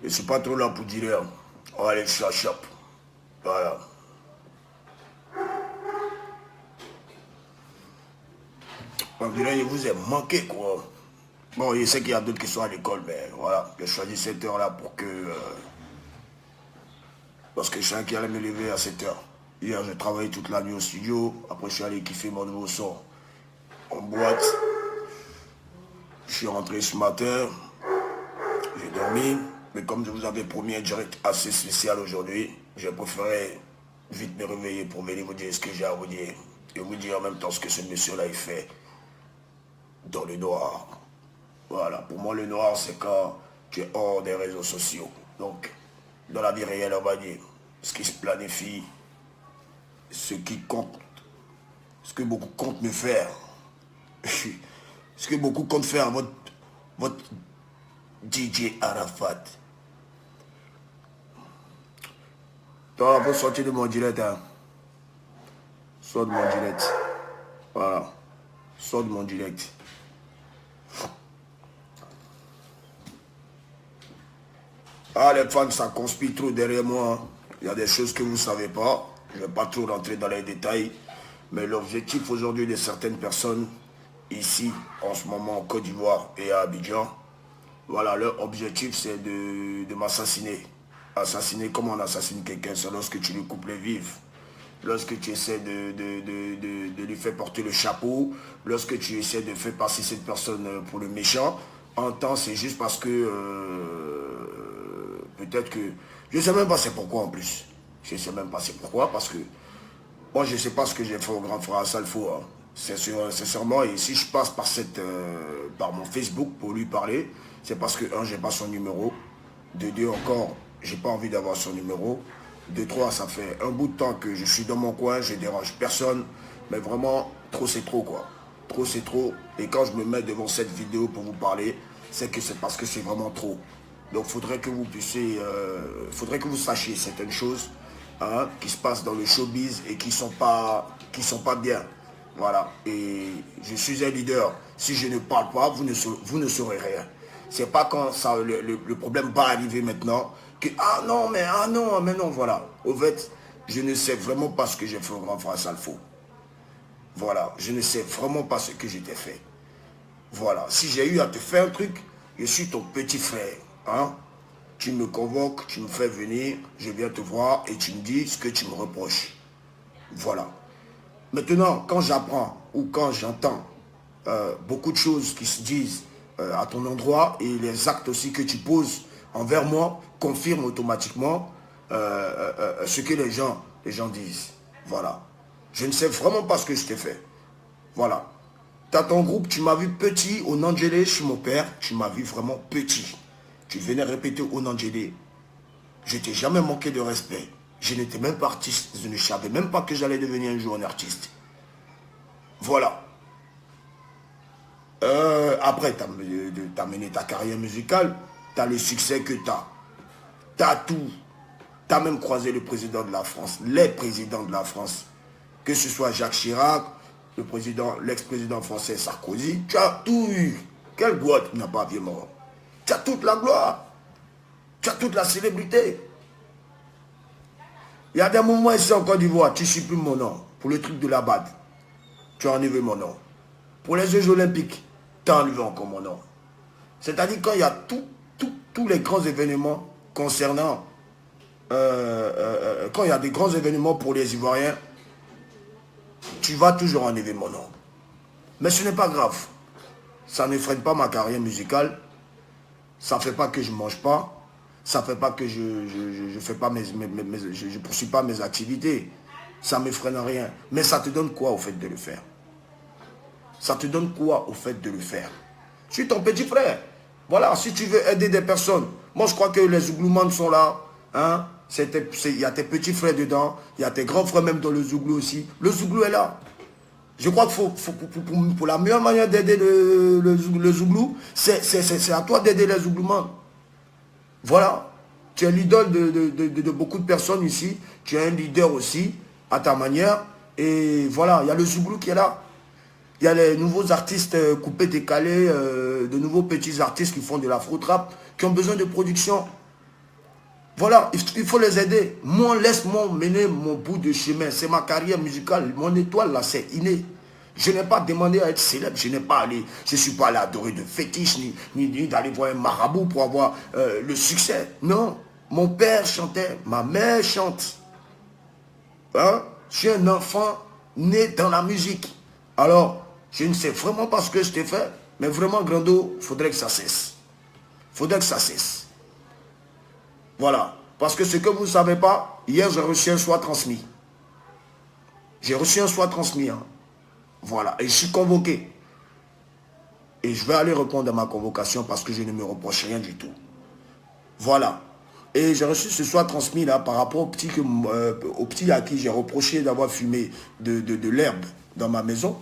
Je suis pas trop là pour dire, hein. On va aller shop. Voilà. On dirait que je vous ai manqué, quoi. Bon, je sais qu'il y a d'autres qui sont à l'école, mais voilà. J'ai choisi cette heure-là pour que... parce que je savais qu'il allait me lever à 7 heures. Hier, j'ai travaillé toute la nuit au studio. Après, je suis allé kiffer mon nouveau son en boîte. Je suis rentré ce matin. J'ai dormi. Mais comme je vous avais promis un direct assez spécial aujourd'hui, j'ai préféré vite me réveiller pour venir vous dire ce que j'ai à vous dire. Et vous dire en même temps ce que ce monsieur-là il fait dans le noir. Voilà, pour moi le noir c'est quand tu es hors des réseaux sociaux. Donc, dans la vie réelle, on va dire, ce qui se planifie, ce qui compte, ce que beaucoup comptent me faire. Ce que beaucoup comptent faire, votre DJ Arafat. Toi, on peut sortir de mon direct, hein. Sors de mon direct. Voilà. Sors de mon direct. Ah, les fans, ça conspire trop derrière moi, hein. Il y a des choses que vous ne savez pas. Je ne vais pas trop rentrer dans les détails. Mais l'objectif aujourd'hui de certaines personnes, ici, en ce moment, en Côte d'Ivoire et à Abidjan, voilà, leur objectif, c'est de m'assassiner. Assassiner, comment on assassine quelqu'un? C'est lorsque tu lui coupes les vifs. Lorsque tu essaies de lui faire porter le chapeau, lorsque tu essaies de faire passer cette personne pour le méchant, en temps, c'est juste parce que peut-être que... Je ne sais même pas c'est pourquoi en plus. Je ne sais même pas c'est pourquoi, parce que moi, je ne sais pas ce que j'ai fait au grand frère Salfo. Hein. Sincèrement, et si je passe par mon Facebook pour lui parler, c'est parce que, un, j'ai pas son numéro. De deux, encore, j'ai pas envie d'avoir son numéro. De trois, ça fait un bout de temps que je suis dans mon coin, je dérange personne. Mais vraiment, trop c'est trop, quoi. Trop c'est trop. Et quand je me mets devant cette vidéo pour vous parler, c'est parce que c'est vraiment trop. Donc, faudrait que vous puissiez, faudrait que vous sachiez certaines choses, hein, qui se passent dans le showbiz et qui sont pas bien. Voilà. Et je suis un leader. Si je ne parle pas, vous ne saurez rien. C'est pas quand ça, le problème va arriver maintenant que ah non, mais non, voilà. Au fait, je ne sais vraiment pas ce que j'ai fait au grand frère Salfo. Voilà. Je ne sais vraiment pas ce que j'étais fait. Voilà. Si j'ai eu à te faire un truc, je suis ton petit frère. Hein? Tu me convoques, tu me fais venir, je viens te voir et tu me dis ce que tu me reproches. Voilà. Maintenant, quand j'apprends ou quand j'entends beaucoup de choses qui se disent à ton endroit et les actes aussi que tu poses envers moi confirment automatiquement ce que les gens disent. Voilà. Je ne sais vraiment pas ce que je t'ai fait. Voilà. Tu as ton groupe, tu m'as vu petit au Nangélé chez mon père, tu m'as vu vraiment petit. Tu venais répéter au Nangélé. Je t'ai jamais manqué de respect. Je n'étais même pas artiste, je ne savais même pas que j'allais devenir un jour un artiste. Voilà. Après, tu as mené ta carrière musicale, tu as le succès que tu as. Tu as tout. Tu as même croisé le président de la France, les présidents de la France. Que ce soit Jacques Chirac, l'ex-président français Sarkozy, tu as tout eu. Quelle gloire tu n'as pas vu mort? Tu as toute la gloire. Tu as toute la célébrité. Il y a des moments ici en Côte d'Ivoire, tu supprimes mon nom. Pour le truc de la BAD, tu as enlevé mon nom. Pour les Jeux Olympiques, tu as enlevé encore mon nom. C'est-à-dire quand il y a tous les grands événements concernant... quand il y a des grands événements pour les Ivoiriens, tu vas toujours enlever mon nom. Mais ce n'est pas grave. Ça ne freine pas ma carrière musicale. Ça ne fait pas que je ne mange pas. Ça ne fait pas que je ne poursuis pas mes activités. Ça ne me freine rien. Mais ça te donne quoi au fait de le faire? Ça te donne quoi au fait de le faire? Je suis ton petit frère. Voilà, si tu veux aider des personnes. Moi, je crois que les Zougloumans sont là. Hein? Il y a tes petits frères dedans. Il y a tes grands frères même dans le Zouglou aussi. Le Zouglou est là. Je crois que pour la meilleure manière d'aider le Zouglou, c'est à toi d'aider les Zougloumans. Voilà. Tu es l'idole de beaucoup de personnes ici. Tu es un leader aussi, à ta manière. Et voilà, il y a le Zouglou qui est là. Il y a les nouveaux artistes coupés, décalés, de nouveaux petits artistes qui font de l'afro-trap, qui ont besoin de production. Voilà, il faut les aider. Moi, laisse-moi mener mon bout de chemin. C'est ma carrière musicale. Mon étoile, là, c'est inné. Je n'ai pas demandé à être célèbre. Je ne suis pas allé adorer de fétiche, ni d'aller voir un marabout pour avoir le succès. Non. Mon père chantait, ma mère chante. Hein? Je suis un enfant né dans la musique. Alors, je ne sais vraiment pas ce que je t'ai fait, mais vraiment, Grando, il faudrait que ça cesse. Il faudrait que ça cesse. Voilà. Parce que ce que vous ne savez pas, hier, j'ai reçu un soin transmis. J'ai reçu un soin transmis. Hein. Voilà. Et je suis convoqué. Et je vais aller répondre à ma convocation parce que je ne me reproche rien du tout. Voilà. Et j'ai reçu ce soir transmis là par rapport au petit à qui j'ai reproché d'avoir fumé de l'herbe dans ma maison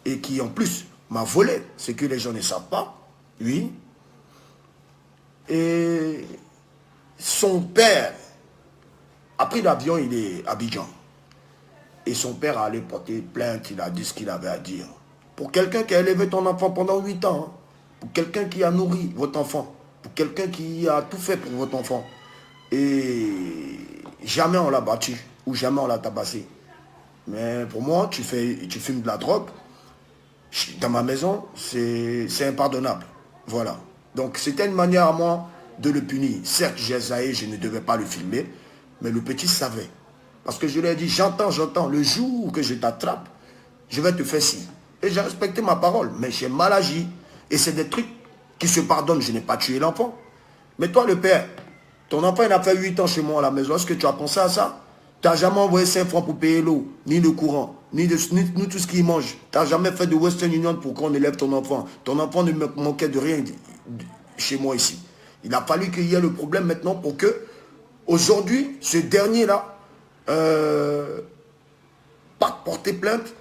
et qui en plus m'a volé, ce que les gens ne savent pas, oui. Et son père a pris l'avion, il est à Abidjan. Et son père a allé porter plainte, il a dit ce qu'il avait à dire. Pour quelqu'un qui a élevé ton enfant pendant 8 ans, hein, pour quelqu'un qui a nourri votre enfant, pour quelqu'un qui a tout fait pour votre enfant. Et jamais on l'a battu ou jamais on l'a tabassé. Mais pour moi, tu fumes de la drogue. Dans ma maison, c'est impardonnable. Voilà. Donc c'était une manière à moi de le punir. Certes, j'ai zaï, je ne devais pas le filmer, mais le petit savait. Parce que je lui ai dit, j'entends, le jour que je t'attrape, je vais te faire ci. Et j'ai respecté ma parole, mais j'ai mal agi. Et c'est des trucs qui se pardonnent. Je n'ai pas tué l'enfant. Mais toi, le père, ton enfant, il a fait 8 ans chez moi à la maison. Est-ce que tu as pensé à ça? Tu n'as jamais envoyé 5 francs pour payer l'eau, ni le courant, ni tout ce qu'il mange. Tu n'as jamais fait de Western Union pour qu'on élève ton enfant. Ton enfant ne me manquait de rien chez moi ici. Il a fallu qu'il y ait le problème maintenant pour que, aujourd'hui, ce dernier-là, pas porter plainte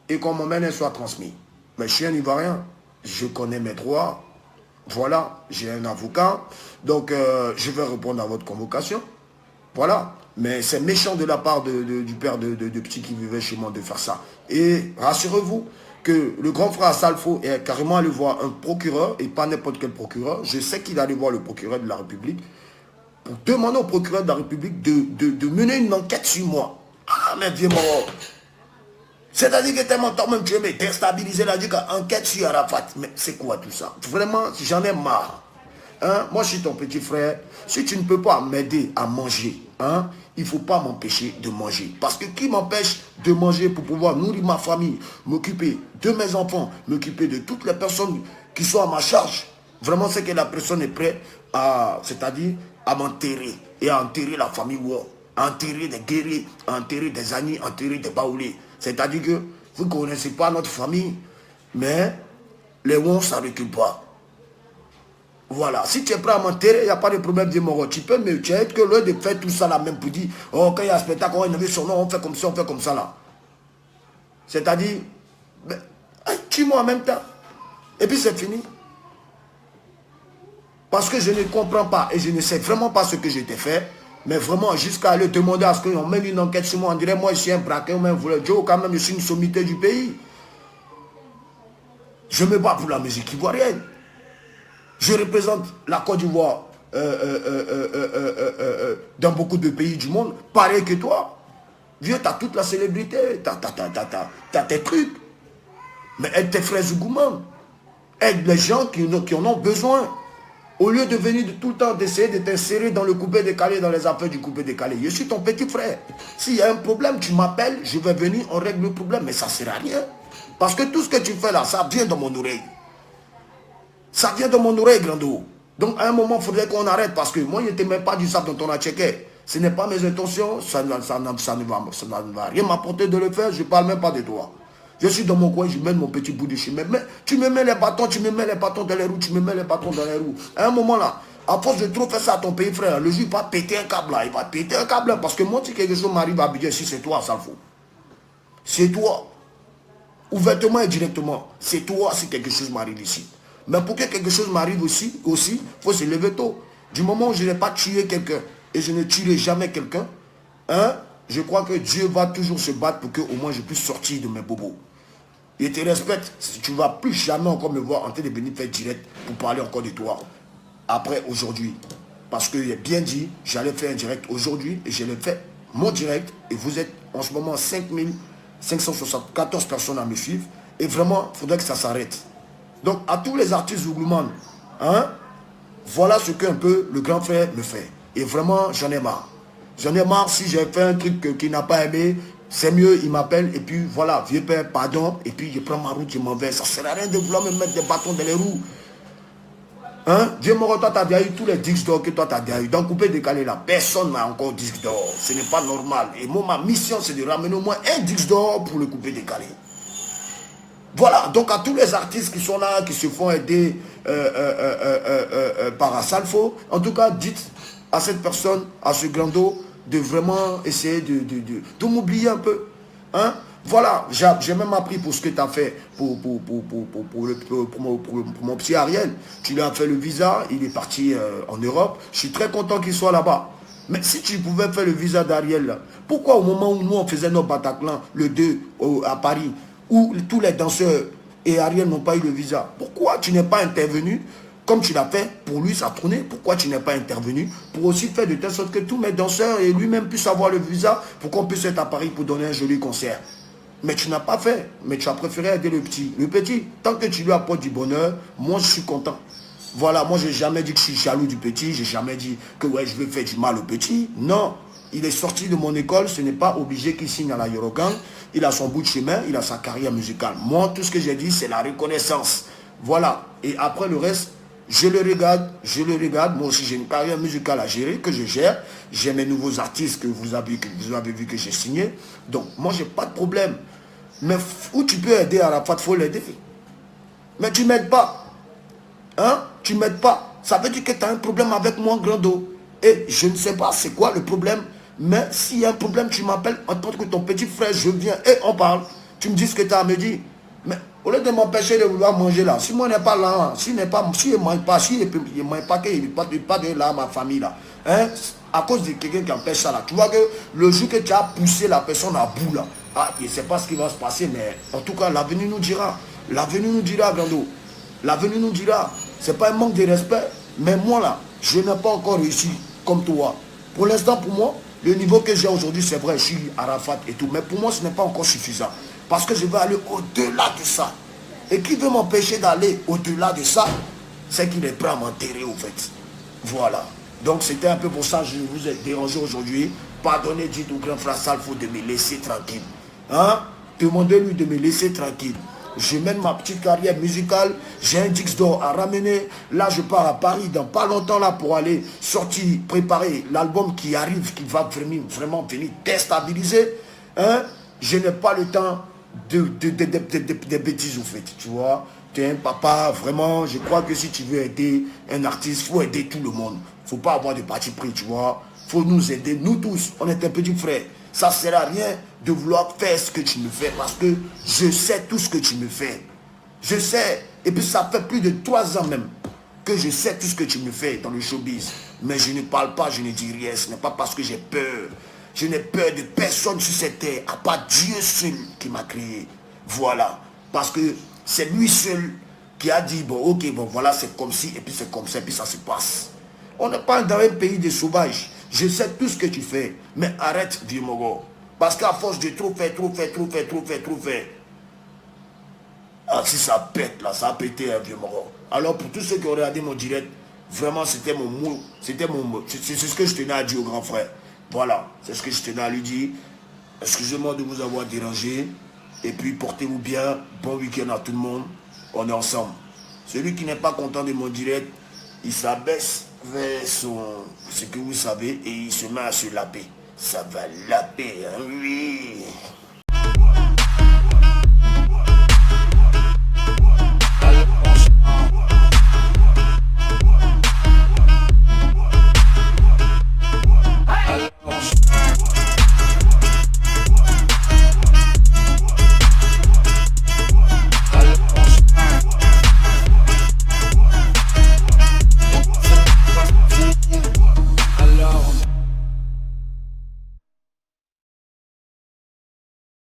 et qu'on m'emmène et soit transmis. Mais je suis un Ivoirien, je connais mes droits, voilà, j'ai un avocat, donc je vais répondre à votre convocation, voilà. Mais c'est méchant de la part du père de petit qui vivait chez moi de faire ça. Et rassurez-vous que le grand frère Salfo est carrément allé voir un procureur, et pas n'importe quel procureur, je sais qu'il est allé voir le procureur de la République, pour demander au procureur de la République de mener une enquête sur moi. Ah, mais vieux mort. C'est-à-dire que tellement toi-même tu veux déstabiliser la vie enquête sur Arafat. Mais c'est quoi tout ça? Vraiment, j'en ai marre. Hein? Moi, je suis ton petit frère. Si tu ne peux pas m'aider à manger, hein, il ne faut pas m'empêcher de manger. Parce que qui m'empêche de manger pour pouvoir nourrir ma famille, m'occuper de mes enfants, m'occuper de toutes les personnes qui sont à ma charge? Vraiment, c'est que la personne est prête à, c'est-à-dire, à m'enterrer et à enterrer la famille War, à enterrer des guerriers, à enterrer des amis, à enterrer des baoulés. C'est-à-dire que vous ne connaissez pas notre famille, mais les Wons, ça ne recule pas. Voilà, si tu es prêt à m'enterrer, il n'y a pas de problème de mort. Tu peux me tuer, que l'heure de faire tout ça là même pour dire, oh, quand il y a un spectacle, on a son nom, on fait comme ça là. C'est-à-dire, ben, tue-moi en même temps. Et puis c'est fini. Parce que je ne comprends pas et je ne sais vraiment pas ce que je t'ai fait. Mais vraiment, jusqu'à aller demander à ce qu'on mène une enquête sur moi, on dirait moi je suis un braqueur, mais un voleur. Joe, quand même, je suis une sommité du pays. Je me bats pour la musique ivoirienne. Je représente la Côte d'Ivoire dans beaucoup de pays du monde, pareil que toi. Vieux, tu as toute la célébrité, tu as tes trucs. Mais aide tes frères Zougouman. Aide les gens qui en ont besoin. Au lieu de venir tout le temps d'essayer de t'insérer dans le coupé décalé, dans les affaires du coupé décalé. Je suis ton petit frère. S'il y a un problème, tu m'appelles, je vais venir, on règle le problème. Mais ça ne sert à rien. Parce que tout ce que tu fais là, ça vient dans mon oreille. Ça vient de mon oreille, Grando. Donc à un moment, il faudrait qu'on arrête. Parce que moi, je ne te mets pas du sable dans ton atchequet. Ce n'est pas mes intentions. Ça ne va rien m'apporter de le faire. Je ne parle même pas de toi. Je suis dans mon coin, je mène mon petit bout de chemin. Mais tu me mets les bâtons, tu me mets les bâtons dans les roues, tu me mets les bâtons dans les roues. À un moment là, à force de trop faire ça à ton pays frère, le juge va péter un câble là. Il va péter un câble là. Parce que moi, si quelque chose m'arrive à Abidjan, si c'est toi, ça le faut. C'est toi. Ouvertement et directement. C'est toi si quelque chose m'arrive ici. Mais pour que quelque chose m'arrive aussi, il faut se lever tôt. Du moment où je n'ai pas tué quelqu'un, et je ne tuerai jamais quelqu'un, hein, je crois que Dieu va toujours se battre pour que au moins je puisse sortir de mes bobos. Je te respecte, si tu ne vas plus jamais encore me voir en train de venir faire direct pour parler encore de toi. Après, aujourd'hui. parce que j'ai bien dit, j'allais faire un direct aujourd'hui et je l'ai fait, mon direct, et vous êtes en ce moment 5574 personnes à me suivre, et vraiment, il faudrait que ça s'arrête. Donc, à tous les artistes Zouglouman, hein, voilà ce qu'un peu le grand frère me fait. Et vraiment, j'en ai marre. J'en ai marre si j'ai fait un truc qu'il n'a pas aimé, c'est mieux, il m'appelle, et puis voilà, vieux père, pardon, et puis je prends ma route, je m'en vais. Ça ne sert à rien de vouloir me mettre des bâtons dans les roues. Hein? Dieu Moro, toi, tu as déjà eu tous les disques d'or que toi, tu as déjà eu. Dans Coupé Décalé, là, personne n'a encore disque d'or. Ce n'est pas normal. Et moi, ma mission, c'est de ramener au moins un disque d'or pour le Coupé Décalé. Voilà, donc à tous les artistes qui sont là, qui se font aider par Asalfo, en tout cas, dites à cette personne, à ce grando, de vraiment essayer de m'oublier un peu. Hein? Voilà, j'ai même appris pour ce que tu as fait pour mon petit Ariel. Tu lui as fait le visa, il est parti en Europe. Je suis très content qu'il soit là-bas. Mais si tu pouvais faire le visa d'Ariel, pourquoi au moment où nous on faisait nos Bataclan, le 2 à Paris, où tous les danseurs et Ariel n'ont pas eu le visa, pourquoi tu n'es pas intervenu comme tu l'as fait pour lui, ça tournait? Pourquoi tu n'es pas intervenu pour aussi faire de telle sorte que tous mes danseurs et lui-même puissent avoir le visa pour qu'on puisse être à Paris pour donner un joli concert? Mais tu n'as pas fait, mais tu as préféré aider le petit. Le petit, tant que tu lui apportes du bonheur, moi je suis content. Voilà, moi je n'ai jamais dit que je suis jaloux du petit, j'ai jamais dit que ouais, je veux faire du mal au petit. Non, il est sorti de mon école, ce n'est pas obligé qu'il signe à la Yorogang. Il a son bout de chemin, il a sa carrière musicale. Moi, tout ce que j'ai dit, c'est la reconnaissance. Voilà, et après le reste, je le regarde. Moi aussi, j'ai une carrière musicale à gérer, que je gère. J'ai mes nouveaux artistes que vous avez vu que j'ai signé. Donc, moi, j'ai pas de problème. Mais où tu peux aider Arafat, il faut l'aider. Mais tu ne m'aides pas. Hein? Tu ne m'aides pas. Ça veut dire que tu as un problème avec moi, Grando. Et je ne sais pas c'est quoi le problème. Mais s'il y a un problème, tu m'appelles en tant que ton petit frère, je viens et on parle. Tu me dis ce que tu as à me dire. Mais au lieu de m'empêcher de vouloir manger là, si moi n'est pas là, s'il ne mange pas, s'il ne mange pas, qu'il n'est pas de là, ma famille là, hein, à cause de quelqu'un qui empêche ça là, tu vois que le jour que tu as poussé la personne à bout là, ah, je ne sais pas ce qui va se passer, mais en tout cas, l'avenir nous dira. L'avenir nous dira, Grando. L'avenir nous dira. Ce n'est pas un manque de respect, mais moi là, je n'ai pas encore réussi comme toi. Pour l'instant, pour moi, le niveau que j'ai aujourd'hui, c'est vrai, je suis Arafat et tout, mais pour moi, ce n'est pas encore suffisant. Parce que je veux aller au-delà de ça. Et qui veut m'empêcher d'aller au-delà de ça, c'est qu'il est prêt à m'enterrer au fait. Voilà. Donc c'était un peu pour ça que je vous ai dérangé aujourd'hui. Pardonnez, dites au grand frère Salfo de me laisser tranquille. Hein? Demandez-lui de me laisser tranquille. Je mène ma petite carrière musicale. J'ai un disque d'or à ramener. Là, je pars à Paris dans pas longtemps là pour aller sortir, préparer l'album qui arrive, qui va vraiment venir déstabiliser. Hein? Je n'ai pas le temps de bêtises au fait, tu vois. Tu es un papa, vraiment, je crois que si tu veux aider un artiste, il faut aider tout le monde. Il ne faut pas avoir de parti pris, tu vois. Il faut nous aider, nous tous, on est un petit frère. Ça ne sert à rien de vouloir faire ce que tu me fais parce que je sais tout ce que tu me fais. Je sais, et puis ça fait plus de 3 ans même que je sais tout ce que tu me fais dans le showbiz. Mais je ne parle pas, je ne dis rien, ce n'est pas parce que j'ai peur. Je n'ai peur de personne sur cette terre, à part Dieu seul qui m'a créé. Voilà. Parce que c'est lui seul qui a dit, bon, ok, bon, voilà, c'est comme ci, et puis c'est comme ça, et puis ça se passe. On n'est pas dans un pays de sauvages. Je sais tout ce que tu fais, mais arrête, vieux Mogo. Parce qu'à force de trop faire, ah, si ça pète, là, ça a pété, hein, vieux Mogo. Alors, pour tous ceux qui ont regardé mon direct, vraiment, c'était mon mot, c'est ce que je tenais à dire au grand frère. Voilà, c'est ce que je tenais à lui dire. Excusez-moi de vous avoir dérangé. Et puis, portez-vous bien. Bon week-end à tout le monde. On est ensemble. Celui qui n'est pas content de mon direct, il s'abaisse vers ce que vous savez et il se met à se laper. Ça va laper, hein, oui.